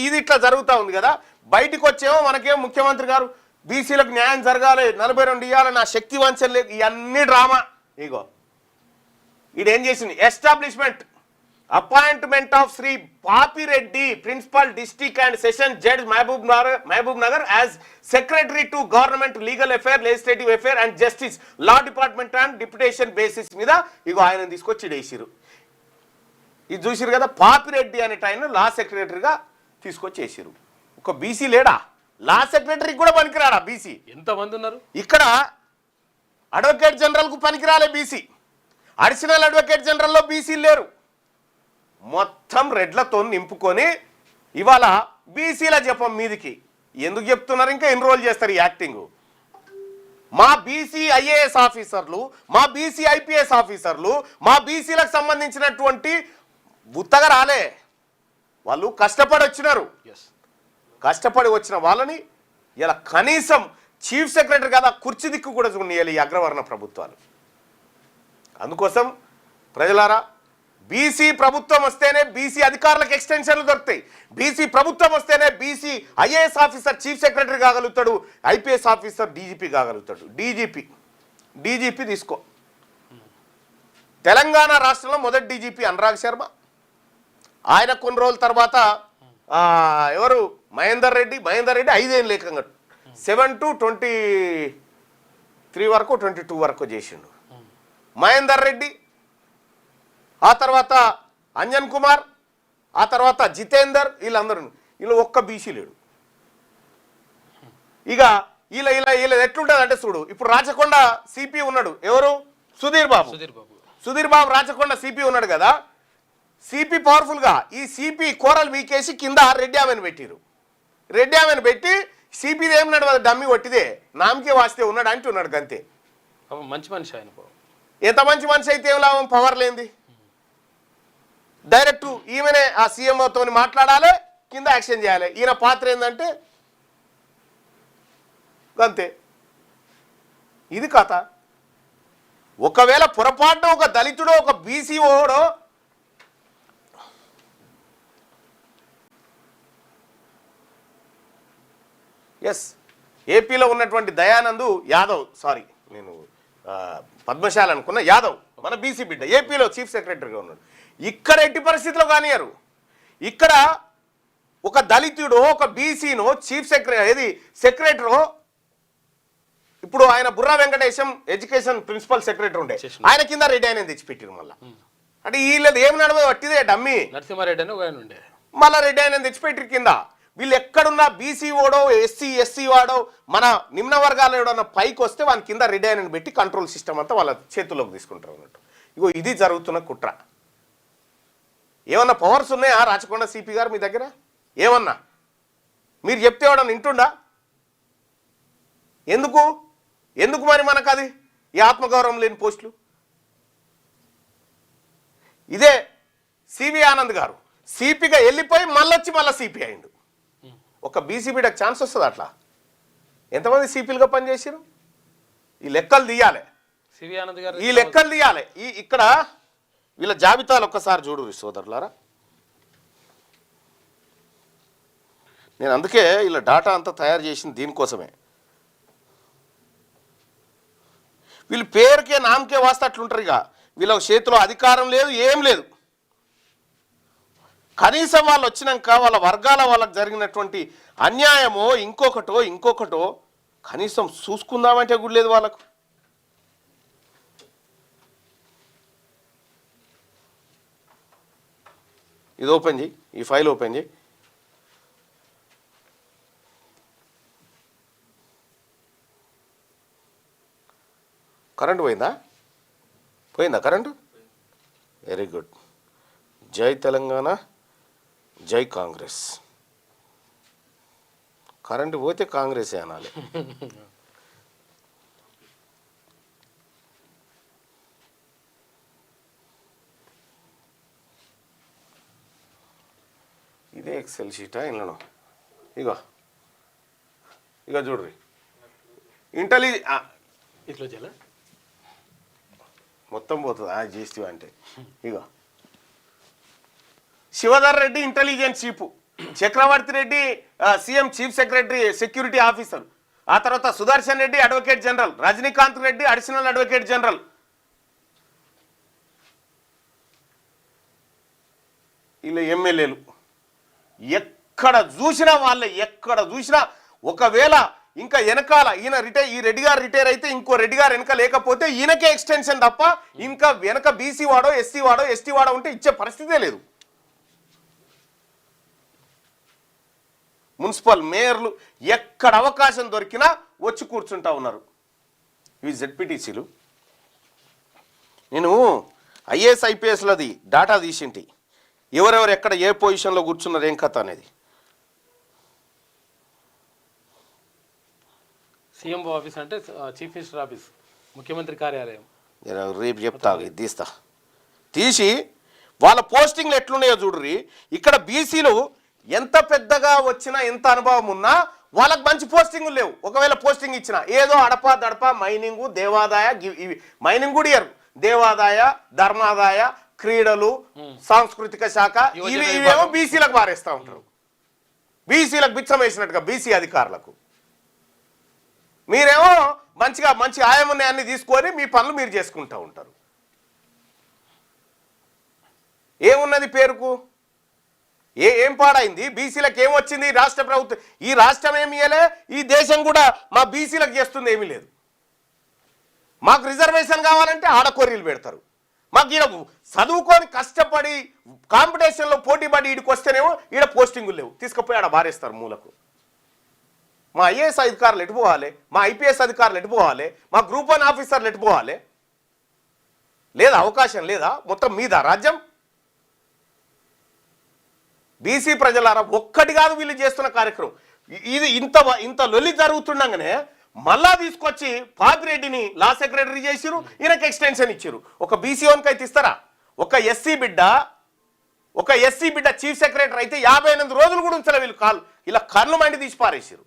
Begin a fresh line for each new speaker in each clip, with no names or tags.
ఇది ఇట్లా జరుగుతూ ఉంది కదా. బయటకు వచ్చేమో మనకేమో ముఖ్యమంత్రి గారు బీసీలకు న్యాయం జరగాలి, 42 ఇవ్వాలి, నా శక్తి వంచన లేదు, ఇవన్నీ డ్రామా. ఇగో ఇదేం చేసింది, establishment appointment of Shri Papireddy principal district and session judge Mahabubnagar as secretary to government legal affair, legislative affair and justice, law department and deputation basis మీద ఇగో ఆయన తీసుకొచ్చి వేసిరు. ఇది చూసిరు కదా, పాపిరెడ్డి అనేట ఆయన లా సెక్రటరీగా తీసుకొచ్చి వేసిరు. ఒక బీసీ లేడా లా సెక్రటరీకి కూడా పనికిరాడా బీసీ?
ఎంతమంది ఉన్నారు
ఇక్కడ? అడ్వకేట్ జనరల్కు పనికిరాలే బీసీ, అడిషనల్ అడ్వకేట్ జనరల్లో బీసీలు లేరు. మొత్తం రెడ్లతో నింపుకొని ఇవాళ బీసీల జపం మీదికి ఎందుకు చెప్తున్నారు? ఇంకా ఎన్రోల్ చేస్తారు ఈ యాక్టింగ్. మా బీసీ ఐఏఎస్ ఆఫీసర్లు, మా బీసీ ఐపీఎస్ ఆఫీసర్లు, మా బీసీలకు సంబంధించినటువంటి ఉత్తగా రాలే, వాళ్ళు కష్టపడి వచ్చినారు. కష్టపడి వచ్చిన వాళ్ళని ఇలా కనీసం చీఫ్ సెక్రటరీ కదా కుర్చీ దిక్కు కూడా చూడాలి ఈ అగ్రవర్ణ ప్రభుత్వాలు. అందుకోసం ప్రజలారా, బీసీ ప్రభుత్వం వస్తేనే బీసీ అధికారులకు ఎక్స్టెన్షన్లు దొరుకుతాయి. బీసీ ప్రభుత్వం వస్తేనే BC IAS officer chief secretary కాగలుగుతాడు, ఐపీఎస్ ఆఫీసర్ డీజీపీ కాగలుగుతాడు. డీజీపీ తీసుకో. తెలంగాణ రాష్ట్రంలో మొదటి డీజీపీ అనురాగ్ శర్మ, ఆయన కొన్ని రోజుల తర్వాత ఎవరు మహేందర్ రెడ్డి 5 ఏళ్ళు లేకంగా 7 to 23 వరకు 22 వరకు చేసిండు మహేందర్ రెడ్డి. ఆ తర్వాత అంజన్ కుమార్, ఆ తర్వాత జితేందర్, వీళ్ళు ఒక్క బీసీ లేడు. ఇక వీళ్ళ ఎట్లుంటుంది అంటే చూడు, ఇప్పుడు రాచకొండ సిపి ఉన్నాడు, ఎవరు? సుధీర్ బాబు రాచకొండ సిపి ఉన్నాడు కదా. సిపి పవర్ఫుల్గా ఈ సిపి కోరలు మీకేసి కింద రెడ్డి ఆమెను పెట్టిరు. రెడ్డి ఆమెను పెట్టి సిపిది ఏం నడవదు, డమ్మి కొట్టిదే, నామకే వాస్తే ఉన్నాడు అంటున్నాడు అంతే.
మంచి మనిషి ఆయన.
ఎంత మంచి మనిషి అయితే ఏం లాభం, పవర్ లేనిది. డైరెక్ట్ ఈమెనే ఆ సీఎంఓతో మాట్లాడాలి, కింద యాక్షన్ చేయాలి. ఈయన పాత్ర ఏంటంటే అంతే. ఇది కథ. ఒకవేళ పొరపాటున ఒక దళితుడో ఒక బీసీ ఓడో ఏపీలో ఉన్నటువంటి దయానంద్ యాదవ్, సారీ నేను పద్మశాల అనుకున్న, యాదవ్ మన బీసీ బిడ్డ, ఏపీలో చీఫ్ సెక్రటరీగా ఉన్నాడు. ఇక్కడ ఎట్టి పరిస్థితిలో కానియారు. ఇక్కడ ఒక దళితుడో ఒక బీసీనో చీఫ్ సెక్రటరీ ఇప్పుడు ఆయన Burra Venkatesham education principal secretary ఉండే, ఆయన కింద రెడ్డి ఆయన తెచ్చిపెట్టారు. మళ్ళీ అంటే వీళ్ళది ఏమి నడవదు, వట్టిదే డమ్మి.
నరసింహారెడ్డి అని ఉండే,
మళ్ళీ రెడ్డి ఆయన తెచ్చిపెట్టారు కింద. వీళ్ళు ఎక్కడున్నా బీసీ ఓడో ఎస్సీ వాడో మన నిమ్న వర్గాలు ఎవడన్నా పైకి వస్తే వాళ్ళ కింద రెడ్డి ఆయన పెట్టి కంట్రోల్ సిస్టమ్ అంతా వాళ్ళ చేతుల్లోకి తీసుకుంటారు అన్నట్టు. ఇగో ఇది జరుగుతున్న కుట్ర. ఏమన్నా పవర్స్ ఉన్నాయా రాచకొండ సిపి గారు మీ దగ్గర? ఏమన్నా మీరు చెప్తే ఎవడన్నా వింటుండా? ఎందుకు మరి మనకు అది ఈ ఆత్మగౌరవం లేని పోస్టులు? ఇదే సివి ఆనంద్ గారు సిపిగా వెళ్ళిపోయి మళ్ళీ సిపి అయిండు. ఒక బీసీ బిడ్డకు ఛాన్స్ వస్తుంది అట్లా? ఎంతమంది సిపిలుగా పనిచేసారు? ఈ లెక్కలు తీయాలి,
సివి ఆనంద్ గారు
ఈ లెక్కలు తీయాలి. ఇక్కడ వీళ్ళ జాబితాలు ఒక్కసారి చూడు సోదరులారా. నేను అందుకే ఇలా డాటా అంతా తయారు చేసింది దీనికోసమే. వీళ్ళు పేరుకే నామకే వాస్తే అట్లుంటారు. ఇక వీళ్ళ చేతిలో అధికారం లేదు, ఏం లేదు. కనీసం వాళ్ళు వచ్చినాక వాళ్ళ వర్గాల వాళ్ళకి జరిగినటువంటి అన్యాయమో ఇంకొకటో కనీసం చూసుకుందామంటే కూడా లేదు వాళ్ళకు. ఇది ఓపెన్ చేయి, ఈ ఫైల్ ఓపెన్ చేయి. కరెంటు పోయిందా కరెంటు? Very good. జై తెలంగాణ, జై కాంగ్రెస్. కరెంటు పోతే కాంగ్రెస్ అనాలి. ఇదే ఎక్సెల్ షీటా ఇంట్లో? ఇగో చూడ్రి,
ఇట్లా
మొత్తం పోతుంది జీఎస్టీ అంటే. ఇగో Shivdhar Reddy intelligence chief, Chakravarthi Reddy CM chief secretary security officer, ఆ తర్వాత Sudarshan Reddy advocate general, Rajinikanth Reddy additional advocate general. వీళ్ళు ఎమ్మెల్యేలు ఎక్కడ చూసినా వాళ్ళే, ఎక్కడ చూసినా. ఒకవేళ ఇంకా వెనకాల ఈయన ఈ రెడ్డి గారు రిటైర్ అయితే ఇంకో రెడ్డి గారు వెనక లేకపోతే ఈయనకే ఎక్స్టెన్షన్ తప్ప ఇంకా వెనక బీసీ వాడో ఎస్సీ వాడో ఎస్టీ వాడో ఉంటే ఇచ్చే పరిస్థితే లేదు. మున్సిపల్ మేయర్లు ఎక్కడ అవకాశం దొరికినా వచ్చి కూర్చుంటా ఉన్నారు. ఇవి జెడ్పీటీసీలు. నేను ఐఏఎస్ ఐపీఎస్లది డాటా తీసింటి, ఎవరెవరు ఎక్కడ ఏ పొజిషన్లో కూర్చున్నారు ఏం కథ అనేది.
సీఎం ఆఫీస్ అంటే చీఫ్ మినిస్టర్ ఆఫీస్, ముఖ్యమంత్రి కార్యాలయం.
రేపు చెప్తా, తీస్తా. తీసి వాళ్ళ పోస్టింగ్లు ఎట్లున్నాయో చూడ్రి. ఇక్కడ బీసీలు ఎంత పెద్దగా వచ్చినా ఎంత అనుభవం ఉన్నా వాళ్ళకి మంచి పోస్టింగులు లేవు. ఒకవేళ పోస్టింగ్ ఇచ్చినా ఏదో అడపా దడప మైనింగు, దేవాదాయ, ఇవి మైనింగ్ కూడా ఇయ్యరు, దేవాదాయ, ధర్మాదాయ, క్రీడలు, సాంస్కృతిక శాఖ, ఇవేమో బీసీలకు మారేస్తూ ఉంటారు. బీసీలకు బిచ్చం వేసినట్టుగా బీసీ అధికారులకు. మీరేమో మంచిగా మంచి ఆయమున్నాయాన్ని తీసుకొని మీ పనులు మీరు చేసుకుంటూ ఉంటారు. ఏమున్నది పేరుకు? ఏం పాడైంది? బీసీలకు ఏమొచ్చింది? రాష్ట్ర ప్రభుత్వం ఈ రాష్ట్రం ఏమి ఇయ్యలే, ఈ దేశం కూడా మా బీసీలకు చేస్తుంది ఏమీ లేదు. మాకు రిజర్వేషన్ కావాలంటే ఆడకొర్రీలు పెడతారు. మాకు ఈడ చదువుకొని కష్టపడి కాంపిటీషన్లో పోటీపడి ఈడికి వస్తేనేమో ఈడ పోస్టింగులు లేవు, తీసుకుపోయి ఆడ బారేస్తారు మూలకు. మా ఐఏఎస్ అధికారులు ఎటు పోవాలి? మా ఐపీఎస్ అధికారులు ఎటు పోవాలి? మా గ్రూప్ 1 ఆఫీసర్లు ఎటు పోవాలి? లేదా అవకాశం లేదా? మొత్తం మీద రాజ్యం. బీసీ ప్రజలారా, ఒక్కటి కాదు వీళ్ళు చేస్తున్న కార్యక్రమం. ఇది ఇంత లొల్లి జరుగుతుండగానే మళ్ళా తీసుకొచ్చి పాపిరెడ్డిని లా సెక్రటరీ చేసిరు, ఈయనకి ఎక్స్టెన్షన్ ఇచ్చారు. ఒక బీసీ ఓన్కి అయితే ఇస్తారా? ఒక ఎస్సీ బిడ్డ చీఫ్ సెక్రటరీ అయితే 58 రోజులు కూడా ఉంచలే వీళ్ళు. ఇలా కళ్ళు మండి తీసి పారేసారు.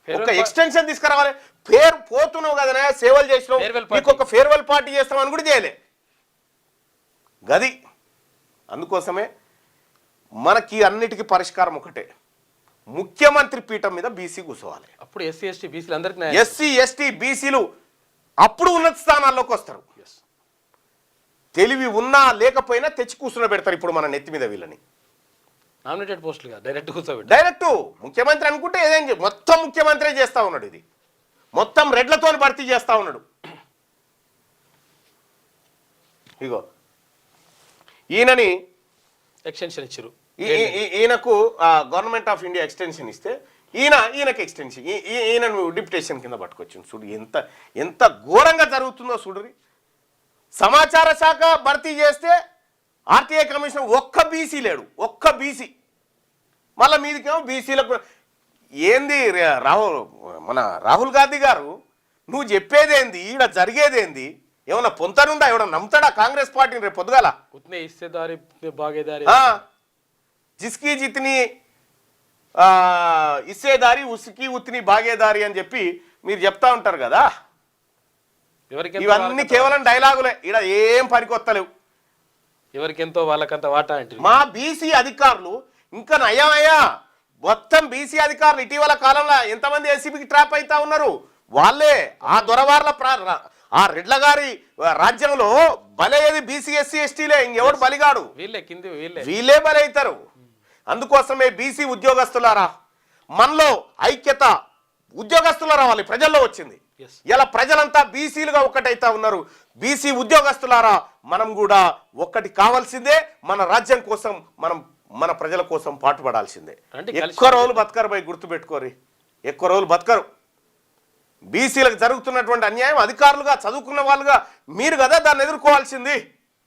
ఒక ఎక్స్టెన్షన్ తీసుకురావాలి. పేరు పోతున్నావు కదనే, సేవలు చేసినావు, మీకు ఒక ఫేర్వెల్ పార్టీ చేస్తామని కూడా చేయలే గది. అందుకోసమే మనకి అన్నిటికీ పరిష్కారం ఒకటే, ముఖ్యమంత్రి పీఠం మీద బీసీ కూర్చోవాలి.
అప్పుడు ఎస్సీ ఎస్టీ బీసీలు అందరికీ,
ఎస్సీ ఎస్టీ బీసీలు అప్పుడు ఉన్నత స్థానాల్లోకి వస్తారు. తెలివి ఉన్నా లేకపోయినా తెచ్చి కూర్చుని పెడతారు. ఇప్పుడు మన నెత్తి మీద వీళ్ళని
నామినేటెడ్ పోస్టులుగా డైరెక్ట్ కూర్చోబెట్టి,
డైరెక్ట్ ముఖ్యమంత్రి అనుకుంటే ఏదేం మొత్తం ముఖ్యమంత్రి చేస్తా ఉన్నాడు. ఇది మొత్తం రెడ్లతో భర్తీ చేస్తా ఉన్నాడు. ఇగో ఈయనని
ఎక్స్టెన్షన్ ఇచ్చారు.
ఈయనకు గవర్నమెంట్ ఆఫ్ ఇండియా ఎక్స్టెన్షన్ ఇస్తే ఈయనకి ఎక్స్టెన్షన్, ఈయనను డిప్యుటేషన్ కింద పట్టుకొచ్చింది. చూడు ఎంత ఘోరంగా జరుగుతుందో చూడరి. సమాచార శాఖ భర్తీ చేస్తే ఆర్టీఐ కమిషన్ ఒక్క బీసీ లేడు, ఒక్క బీసీ. మళ్ళీ మీదికేమో బీసీలకు ఏంది? రాహుల్ గాంధీ గారు, నువ్వు చెప్పేదేంది? ఈడ జరిగేదేంది? ఏమన్నా పొంతనుందా? ఎవడన్నా నమ్ముతాడా కాంగ్రెస్ పార్టీని రేపు పొద్దుగాల? జిస్కి జిత్ని ఇస్సేదారి ఉస్కి ఉత్ని భాగేదారి అని చెప్పి మీరు చెప్తా ఉంటారు కదా. ఇవన్నీ కేవలం డైలాగులే, ఈడ ఏం పనికొత్తలేవు.
ఎవరికెంతో వాళ్ళకంత వాటా అంటే
మా బీసీ అధికారులు ఇంకా నయమయ్యా. మొత్తం బీసీ అధికారులు ఇటీవల కాలంలో ఎంతమంది ఏసీబీకి ట్రాప్ అవుతా ఉన్నారు? వాళ్ళే. ఆ దొరవార్ల ఆ రెడ్ల గారి రాజ్యంలో బలయ్యేది బీసీ ఎస్సీ ఎస్టీలే, ఇంకెవడు బలిగాడు? వీళ్ళే బలవుతారు. అందుకోసమే బీసీ ఉద్యోగస్తులారా, మనలో ఐక్యత ఉద్యోగస్తుల రావాలి, ప్రజల్లో వచ్చింది. ఇలా ప్రజలంతా బీసీలుగా ఒక్కటైతా ఉన్నారు. బీసీ ఉద్యోగస్తులారా, మనం కూడా ఒక్కటి కావాల్సిందే. మన రాజ్యం కోసం మన ప్రజల కోసం పాటుపడాల్సిందే. ఎక్కువ రోజులు బతకరు పోయి గుర్తుపెట్టుకోరి, ఎక్కువ రోజులు బతకరు. బీసీలకు జరుగుతున్నటువంటి అన్యాయం అధికారులుగా చదువుకున్న వాళ్ళుగా మీరు కదా దాన్ని ఎదుర్కోవాల్సింది.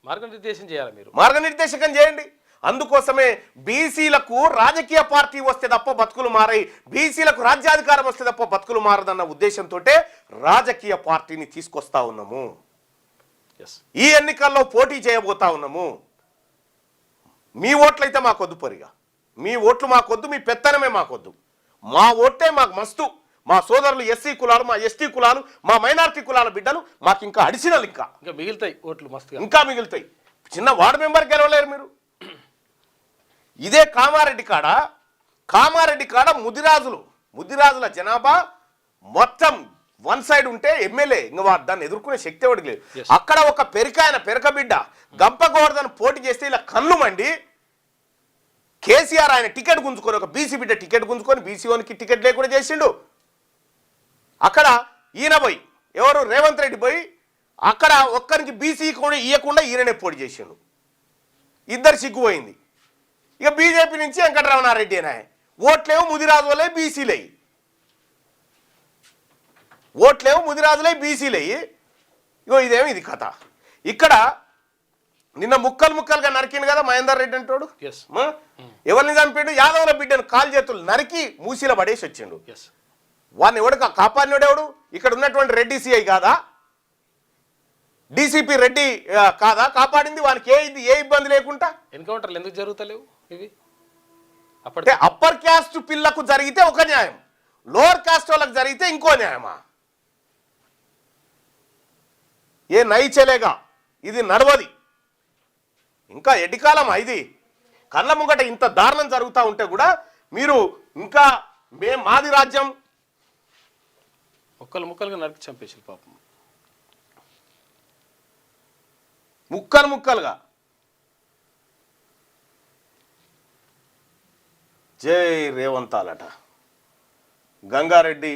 మార్గనిర్దేశం చేయాలి, మీరు
మార్గనిర్దేశకం చేయండి. అందుకోసమే బీసీలకు రాజకీయ పార్టీ వస్తే తప్ప బతుకులు మారాయి, బీసీలకు రాజ్యాధికారం వస్తే తప్ప బతుకులు మారదన్న ఉద్దేశంతో రాజకీయ పార్టీని తీసుకొస్తా ఉన్నాము. ఈ ఎన్నికల్లో పోటీ చేయబోతా ఉన్నాము. మీ ఓట్లయితే మాకొద్దు పరిగా, మీ ఓట్లు మాకొద్దు, మీ పెత్తనమే మాకొద్దు. మా ఓటే మాకు మస్తు. మా సోదరులు ఎస్సీ కులాలు, మా ఎస్టీ కులాలు, మా మైనారిటీ కులాల బిడ్డలు మాకు ఇంకా అడిషనల్ ఇంకా
మిగులుతాయి ఓట్లు, మస్తు
ఇంకా మిగులుతాయి. చిన్న వార్డు మెంబర్ గెలవలేరు మీరు. ఇదే కామారెడ్డి కాడ కామారెడ్డి కాడ ముదిరాజుల జనాభా మొత్తం వన్ సైడ్ ఉంటే ఎమ్మెల్యే ఇంకా దాన్ని ఎదుర్కొనే శక్తి ఎవరికి లేదు. అక్కడ ఒక పెరక బిడ్డ గంప గోవర్ధన్ పోటీ చేస్తే ఇలా కళ్ళు మండి కేసీఆర్ ఆయన టికెట్ గుంజుకొని ఒక బీసీ బిడ్డ టికెట్ గుంజుకొని బీసీఓనికి టికెట్ లేకుండా చేసిండు. అక్కడ ఈయన పోయి ఎవరు రేవంత్ రెడ్డి పోయి అక్కడ ఒక్కరికి బీసీ కూడా ఇవ్వకుండా ఈయననే పోటీ చేసిండు. ఇద్దరు సిగ్గుపోయింది. ఇక బీజేపీ నుంచి వెంకటరమణారెడ్డి అయినా ఓట్లేమో ముదిరాజులే బీసీలే, ఓట్లేమో ముదిరాజులే బీసీలే. ఇగో ఇదేమో ఇది కథ. ఇక్కడ నిన్న ముక్కలుగా నరికిండు కదా మహేందర్ రెడ్డి అంటాడు. ఎవరిని చంపిండు? యాదవుల బిడ్డను కాలు చేతులు నరికి మూసీలో పడేసి వచ్చిండు. వాడిని ఎవడు కాపాడినోడు ఎవడు? ఇక్కడ ఉన్నటువంటి రెడ్డి సిఐ కాదా, డీసీపీ రెడ్డి కాదా కాపాడింది? వానికి ఏ ఇబ్బంది లేకుండా
ఎన్కౌంటర్లు ఎందుకు జరుగుతలేవు ఇవి?
అంటే అప్పర్ క్యాస్ట్ పిల్లకు జరిగితే ఒక న్యాయం, లోవర్ క్యాస్ట్ వాళ్ళకి జరిగితే ఇంకో న్యాయమా? ఏ నైచలేగా ఇది నడవది. ఇంకా ఎడ్డికాలం ఇది. కళ్ళ ముంగట ఇంత దారుణం జరుగుతూ ఉంటే కూడా మీరు ఇంకా మాది రాజ్యం
ముక్కలుగా నరికి చంపేసి పాపం,
ముక్కలుగా. జై రేవంతాలట. గంగారెడ్డి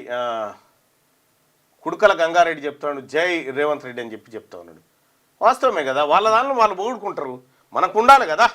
కుడుకల గంగారెడ్డి చెప్తున్నాడు జై రేవంత్ రెడ్డి అని చెప్తా ఉన్నాడు. వాస్తవమే కదా, వాళ్ళ దానిలో వాళ్ళు పొగుడుకుంటారు, మనకు ఉండాలి కదా.